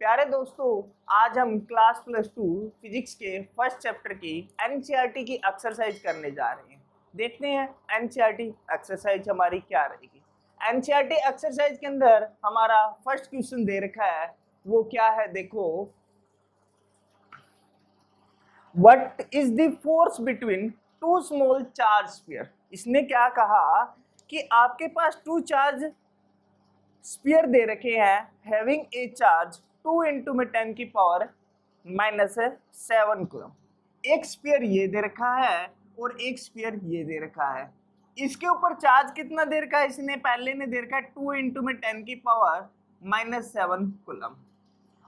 प्यारे दोस्तों, आज हम क्लास +2 फिजिक्स के फर्स्ट चैप्टर की एनसीईआरटी की एक्सरसाइज करने जा रहे हैं। देखते हैं एनसीईआरटी एक्सरसाइज हमारी क्या रहेगी। एनसीईआरटी एक्सरसाइज के अंदर हमारा फर्स्ट क्वेश्चन दे रखा है, वो क्या है देखो। What is the force between two small charge sphere. इसने क्या कहा कि आपके पास टू चार्ज स्फीयर दे रखे हैं हैविंग ए चार्ज 2 × 10⁻⁻⁷ कूलम। एक स्फीयर ये दे रखा है और एक स्फीयर ये दे रखा है। इसके ऊपर चार्ज कितना दे रखा है, इसने पहले ने दे रखा है 2 × 10⁻⁷ कूलम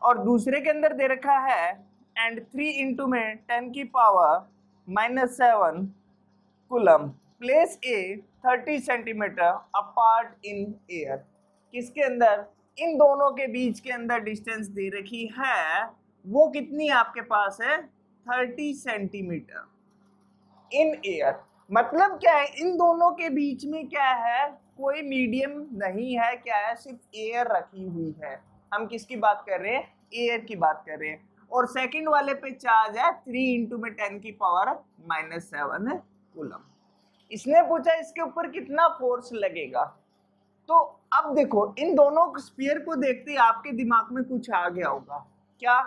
और दूसरे के अंदर दे रखा है and 3 × 10⁻⁷ coulomb. Place a 30 centimetre apart in air. किसके अंदर, इन दोनों के बीच के अंदर डिस्टेंस दे रखी है, वो कितनी आपके पास है 30 सेंटीमीटर इन एयर। मतलब क्या है, इन दोनों के बीच में क्या है, कोई मीडियम नहीं है, क्या है, सिर्फ एयर रखी हुई है। हम किसकी बात कर रहे हैं, एयर की बात कर रहे हैं। और सेकंड वाले पे चार्ज है 3 × 10⁻⁷ कूलम। इसने पूछा इसके ऊपर कितना फोर्स लगेगा। तो अब देखो, इन दोनों स्फीयर को देखते ही आपके दिमाग में कुछ आ गया होगा, क्या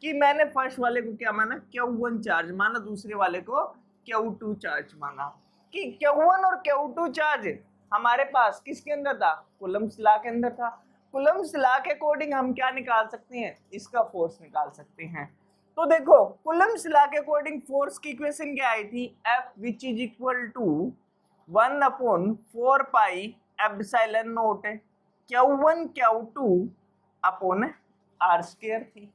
कि मैंने फर्स्ट वाले को क्या माना, Q1 चार्ज माना, दूसरे वाले को Q2 चार्ज माना। कि Q1 और Q2 चार्ज हमारे पास किसके अंदर था, कूलम्ब्स लॉ के अंदर था। कूलम्ब्स लॉ के अकॉर्डिंग हम क्या निकाल सकते हैं, इसका फोर्स निकाल सकते हैं। तो देखो, कूलम्ब्स लॉ के अकॉर्डिंग फोर्स की इक्वेशन क्या आई थी, F which is equal to 1/4 pi epsilon not Q1 Q2 upon R square थी।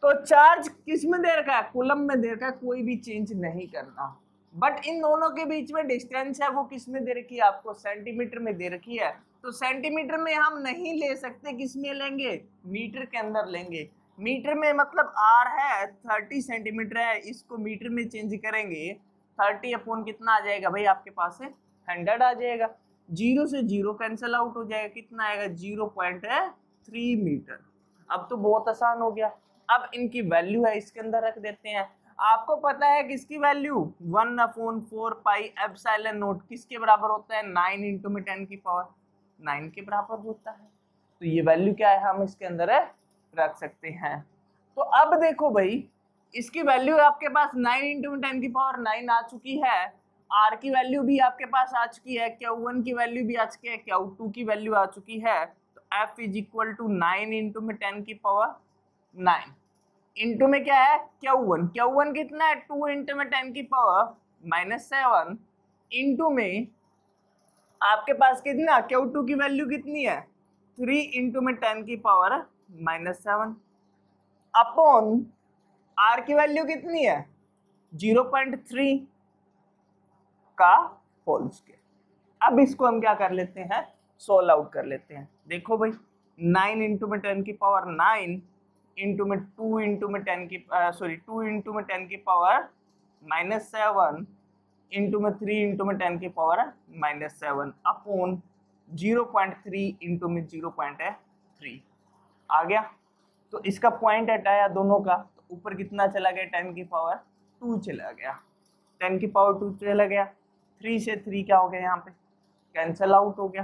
तो चार्ज किस में दे रखा है, कूलम में दे रखा है, कोई भी चेंज नहीं करना। बट इन दोनों के बीच में डिस्टेंस है, वो किस में दे रखी है, आपको सेंटीमीटर में दे रखी है। तो सेंटीमीटर में हम नहीं ले सकते, किस में लेंगे, मीटर के अंदर लेंगे। मीटर में मतलब R है 30 सेंटीमीटर है, इसको मीटर में चेंज करेंगे 30 अपॉन कितना आ जाएगा भाई, आपके पास है 100 आ जाएगा। 0 से 0 कैंसिल आउट हो जाएगा, कितना आएगा 0.3 मीटर। अब तो बहुत आसान हो गया। अब इनकी वैल्यू है, इसके अंदर रख देते हैं। आपको पता है किसकी वैल्यू 1/4 पाई एप्सिलॉन नॉट किसके बराबर होता है, 9 × 10⁻⁹ के बराबर होता है। तो ये वैल्यू क्या है, हम इसके अंदर रख सकते हैं। तो अब देखो भाई, इसकी वैल्यू आपके पास 9 × 10⁻⁹ आ चुकी है। R की वैल्यू भी आपके पास आ चुकी है, Q1 की वैल्यू भी आ चुकी है, Q2 की वैल्यू आ चुकी है। तो F is equal to 9 × 10⁻⁹ into में क्या है Q1 कितना है 2 × 10⁻⁷ इंटू में आपके पास कितना, Q2 की वैल्यू कितनी है 3 × 10⁻⁷ अपॉन R की वैल्यू कितनी है 0.3 का होल स्क्वायर। अब इसको हम क्या कर लेते हैं, सोल्व आउट कर लेते हैं। देखो भाई, 9 × 10⁻⁹ इंटू में 2 × 10⁻⁷ इंटू में 3 × 10⁻⁷ अपॉन 0.3 इंटू में 0.3 आ गया। तो इसका पॉइंट हटाया दोनों का, तो ऊपर कितना चला गया 10⁻2 चला गया, 10⁻2 चला गया। 3 से 3 क्या हो गया, यहाँ पे कैंसल आउट हो गया।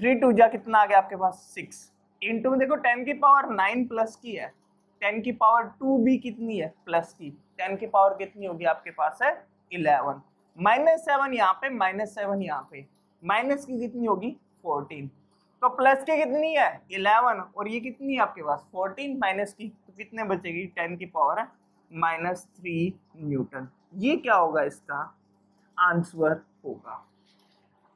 3 2 जा कितना आ गया आपके पास 6 इंटू में देखो 10⁻9 प्लस की है, 10⁻2 भी कितनी है प्लस की, 10 की पावर कितनी होगी आपके पास है 11। -7 यहाँ पे, -7 यहाँ पे, माइनस की कितनी होगी 14। तो प्लस की कितनी है 11 और ये कितनी है आपके पास 14, माइनस की तो कितने बचेगी 10⁻⁻³ न्यूटन। ये क्या होगा, इसका आंसर होगा।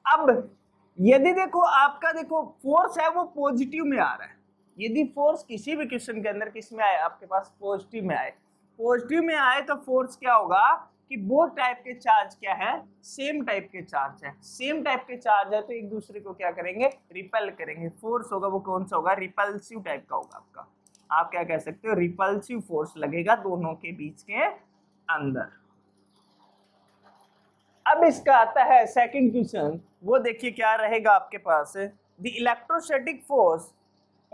अब यदि देखो आपका देखो फोर्स है वो पॉजिटिव में आ रहा है, यदि फोर्स किसी भी क्वेश्चन के अंदर किस में आए, आपके पास पॉजिटिव में आए, पॉजिटिव में आए तो फोर्स क्या होगा कि बोथ टाइप के चार्ज क्या है, सेम टाइप के चार्ज है। सेम टाइप के चार्ज है तो एक दूसरे को क्या करेंगे, रिपेल करेंगे। फोर्स होगा वो कौन सा होगा, रिपल्सिव टाइप का होगा आपका। आप क्या कह सकते हो, रिपल्सिव फोर्स लगेगा दोनों के बीच के अंदर। अब इसका आता है सेकंड क्वेश्चन, वो देखिए क्या रहेगा आपके पास, the electrostatic force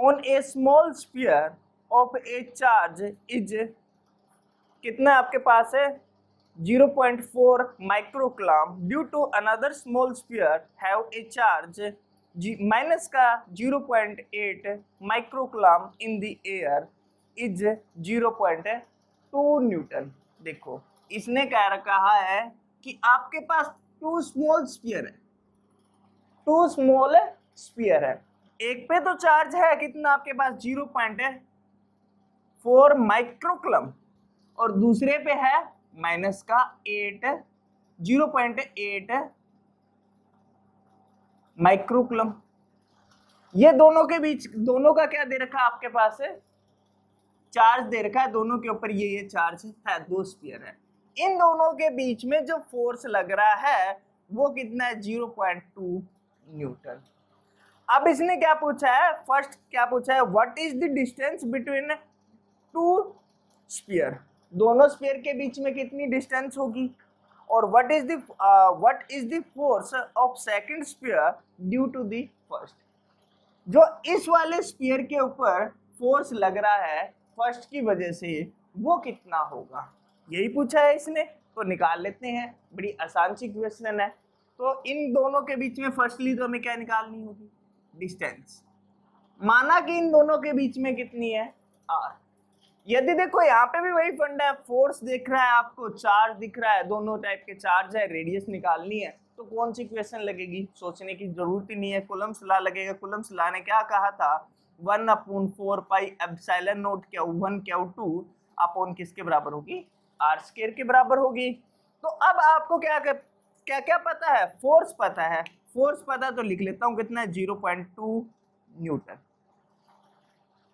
on a small sphere of a charge is कितना आपके पास है 0.4 microcoulomb due to another small sphere have a charge minus का 0.8 microcoulomb in the air is 0.2 newton. देखो इसने कहा है कि आपके पास टू स्मॉल स्फीयर है, टू स्मॉल स्फीयर है, एक पे तो चार्ज है कितना आपके पास 0.4 माइक्रोकूलम और दूसरे पे है माइनस का 0.8 माइक्रोकूलम। ये दोनों के बीच, दोनों का क्या दे रखा है आपके पास है, चार्ज दे रखा है दोनों के ऊपर, ये चार्ज है, दो स्फीयर है। इन दोनों के बीच में जो फोर्स लग रहा है वो कितना है 0.2 न्यूटन। अब इसने क्या पूछा है, फर्स्ट क्या पूछा है, what is the distance between two sphere, दोनों स्फीयर के बीच में कितनी डिस्टेंस होगी, और what is the force of second sphere due to the first, जो इस वाले स्फीयर के ऊपर फोर्स लग रहा है फर्स्ट की वजह से वो कितना होगा, यही पूछा है इसने। तो निकाल लेते हैं, बड़ी आसान सी क्वेश्चन है। तो इन दोनों के बीच में फर्स्टली तो हमें क्या निकालनी होगी, डिस्टेंस। माना कि इन दोनों के बीच में कितनी है r। यदि देखो यहाँ पे भी वही फंडा है, फोर्स दिख रहा है आपको, चार्ज दिख रहा है, दोनों टाइप के चार्ज है, रेडियस निकालनी है, तो कौन सी क्वेश्चन लगेगी, सोचने की जरूरत ही नहीं है, कूलम्ब्स लॉ लगेगा। कूलम्ब्स लॉ ने क्या कहा था, 1/4 pi epsilon not Q1 Q2 upon किसके बराबर होगी, r स्क्वायर के बराबर होगी। तो अब आपको क्या क्या पता है, फोर्स पता है, फोर्स पता तो लिख लेता हूँ कितना है 0.2 न्यूटन,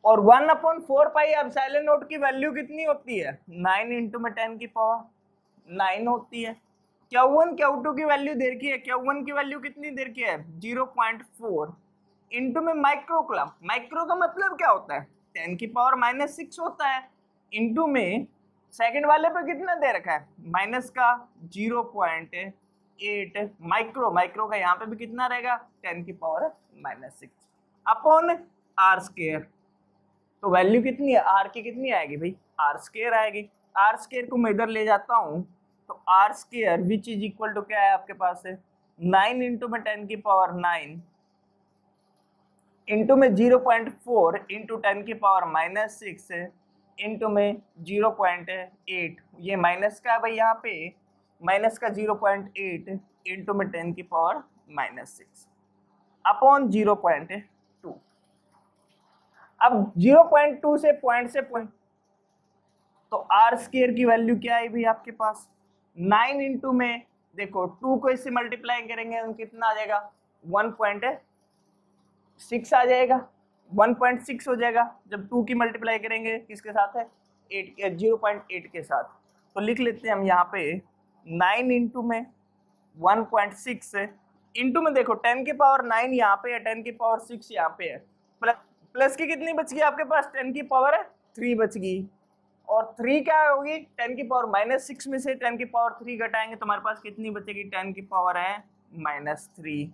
और 1/4 पाई एप्सिलॉन नॉट की वैल्यू कितनी होती है 9 इंटू में 10 की पावर 9 होती है। Q1 Q2 की वैल्यू दे रखी है, Q1 की वैल्यू कितनी दे रखी है 0.4 इंटू में माइक्रोकूलम, माइक्रो का मतलब क्या होता है 10 की पावर -6 होता है, इंटू में सेकंड वाले पे कितना दे रखा है माइनस का 0.8 माइक्रो, माइक्रो का यहाँ पे भी कितना रहेगा 10 की पावर -6 अपॉन r स्क्वायर। तो वैल्यू कितनी है r की, कितनी आएगी भाई r स्क्वायर आएगी। r स्क्वायर को मैं इधर ले जाता हूँ तो r square which is equal to क्या है आपके पास है 9 इंटू में 10 की पावर 9 इंटू में 0.4 इंटू 10 की पावर -6 इंटू में 0.8, ये माइनस का है भाई, यहाँ पे माइनस का 0.8 इंटू में 10 की पावर -6 अपॉन 0.2। अब 0.2 से पॉइंट तो r स्क्वायर की वैल्यू क्या है भाई आपके पास 9 इंटू में देखो 2 को इससे मल्टीप्लाई करेंगे तो कितना आ जाएगा 1.6 आ जाएगा, 1.6 हो जाएगा जब 2 की मल्टीप्लाई करेंगे किसके साथ है 0.8 के साथ। तो लिख लेते हैं हम यहाँ पे 9 इंटू में 1.6 इंटू में देखो 10 की पावर 9 यहाँ पे है, 10 की पावर 6 यहाँ पे है, प्लस की कितनी बच गई आपके पास 10 की पावर 3 बच गई, और 3 क्या होगी 10 की पावर -6 में से 10 की पावर 3 घटाएंगे तो हमारे पास कितनी बचेगी 10 की पावर है -3,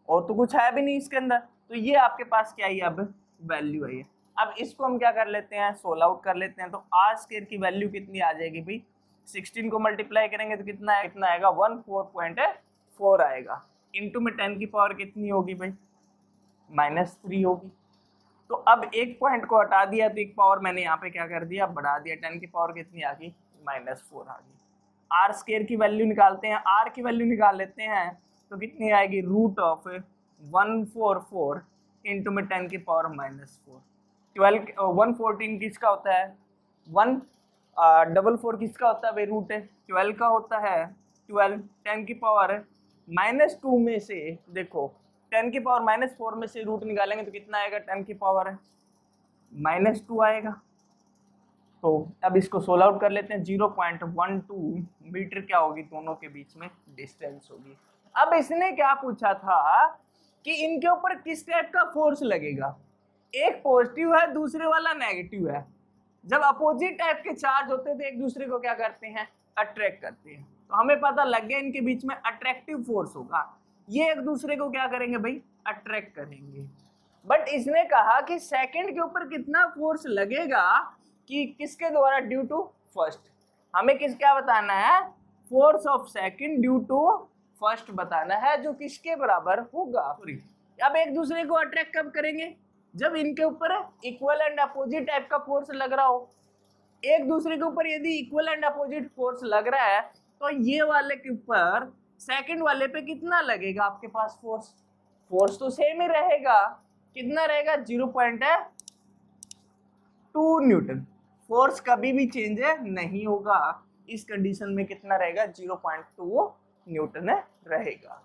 और तो कुछ है भी नहीं इसके अंदर। तो ये आपके पास क्या है अब वैल्यू है। अब इसको हम क्या कर लेते हैं सोल्व आउट कर लेते हैं। तो r स्क्वायर की वैल्यू कितनी आ जाएगी भाई 16 को मल्टीप्लाई करेंगे तो कितना आएगा 14.4 आएगा, इंटू में 10 की पावर कितनी होगी भाई -3 होगी। तो अब एक पॉइंट को हटा दिया तो एक पावर मैंने यहाँ पे क्या कर दिया बढ़ा दिया, 10 की पावर कितनी आ गई -4 आ गई। r स्क्वायर की वैल्यू निकालते हैं, r की वैल्यू निकाल लेते हैं तो कितनी आएगी √144 इंटू में 10 की पावर -4, 114 किसका होता है 144 किसका होता है भाई √12 का होता है, 12 10 की पावर -2 में से देखो 10 की पावर -4 में से रूट निकालेंगे तो कितना आएगा 10 की पावर -2 आएगा। तो अब इसको सोल्व आउट कर लेते हैं, 0.12 मीटर क्या होगी दोनों के बीच में डिस्टेंस होगी। अब इसने क्या पूछा था कि इनके ऊपर किस टाइप का फोर्स लगेगा, एक पॉजिटिव है दूसरे वाला नेगेटिव है। जब अपोजिट टाइप के चार्ज होते थे एक दूसरे को क्या करते हैं अट्रैक्ट करते हैं, तो हमें पता लग गया इनके बीच में अट्रैक्टिव फोर्स होगा, ये एक दूसरे को क्या करेंगे भाई अट्रैक्ट करेंगे। बट इसने कहा कि सेकंड के ऊपर कितना फोर्स लगेगा कि किसके द्वारा, ड्यू टू फर्स्ट। हमें किस क्या बताना है, force of second due to first बताना है, जो किसके बराबर होगा। अब एक दूसरे को अट्रैक्ट कब करेंगे, जब इनके ऊपर इक्वल एंड अपोजिट टाइप का फोर्स लग रहा हो। एक दूसरे के ऊपर यदि इक्वल एंड अपोजिट फोर्स लग रहा है तो ये वाले के ऊपर सेकंड वाले पे कितना लगेगा आपके पास फोर्स, फोर्स तो सेम ही रहेगा, कितना रहेगा 0.2 न्यूटन। फोर्स कभी भी चेंज नहीं होगा, इस कंडीशन में कितना रहेगा 0.2 न्यूटन रहेगा।